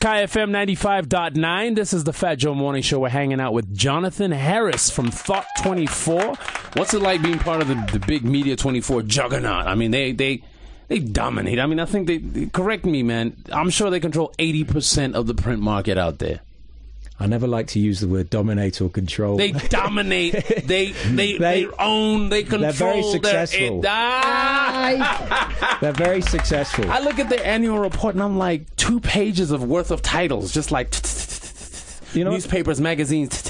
KayaFM 95.9. This is the Fat Joe Morning Show. We're hanging out with Jonathan Harris from Thought 24. What's it like being part of the big Media 24 juggernaut? I mean, they dominate. I mean, I think they correct me, man. I'm sure they control 80% of the print market out there. I never like to use the word dominate or control. They dominate. they own. They control. They're very successful. They're very successful. I look at their annual report and I'm like, 2 pages of worth of titles, just like newspapers, magazines.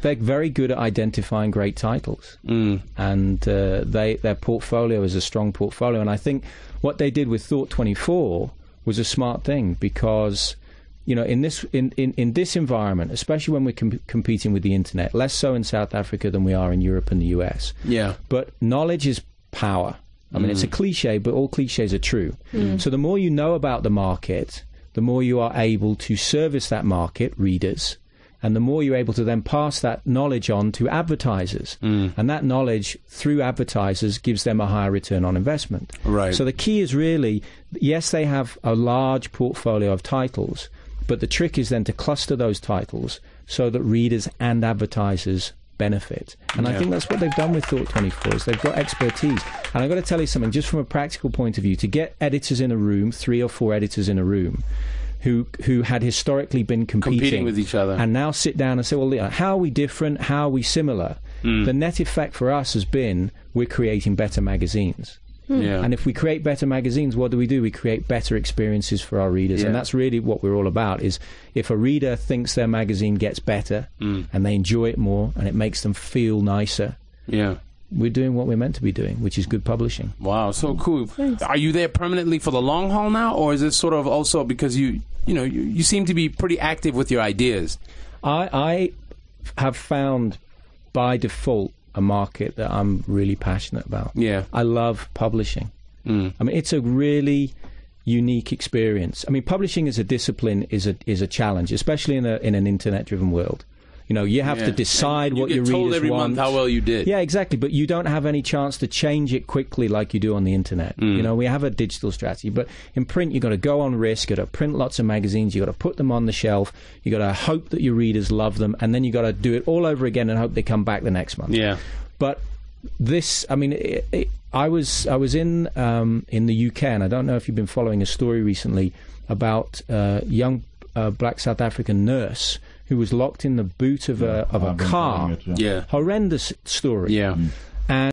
They're very good at identifying great titles, and their portfolio is a strong portfolio. And I think what they did with Thought 24 was a smart thing because, you know, in this environment, especially when we're competing with the internet, less so in South Africa than we are in Europe and the US. Yeah. But knowledge is power. I mean, it's a cliche, but all cliches are true. So the more you know about the market, the more you are able to service that market, readers, and the more you're able to then pass that knowledge on to advertisers. And that knowledge through advertisers gives them a higher return on investment. Right. So the key is really, yes, they have a large portfolio of titles, but the trick is then to cluster those titles so that readers and advertisers benefit. And I think that's what they've done with Thought 24 is they've got expertise. And I've got to tell you something, just from a practical point of view, to get editors in a room, 3 or 4 editors in a room, who had historically been competing with each other, and now sit down and say, well, how are we different? How are we similar? The net effect for us has been we're creating better magazines. And if we create better magazines, what do? We create better experiences for our readers. And that's really what we're all about, is if a reader thinks their magazine gets better and they enjoy it more and it makes them feel nicer, we're doing what we're meant to be doing, which is good publishing. Wow, so cool. Thanks. Are you there permanently for the long haul now, or is it sort of also because you seem to be pretty active with your ideas? I have found by default a market that I'm really passionate about. Yeah. I love publishing. I mean, it's a really unique experience. I mean, publishing as a discipline is a challenge, especially in an internet-driven world. You know, you have to decide what your readers want. You get told every month how well you did. Yeah, exactly. But you don't have any chance to change it quickly like you do on the internet. You know, we have a digital strategy, but in print, you've got to go on risk. You've got to print lots of magazines. You've got to put them on the shelf. You've got to hope that your readers love them, and then you've got to do it all over again and hope they come back the next month. Yeah. But this, I mean, I was in the UK, and I don't know if you've been following a story recently about a young black South African nurse who was locked in the boot of a car. Yeah. Horrendous story. Yeah. And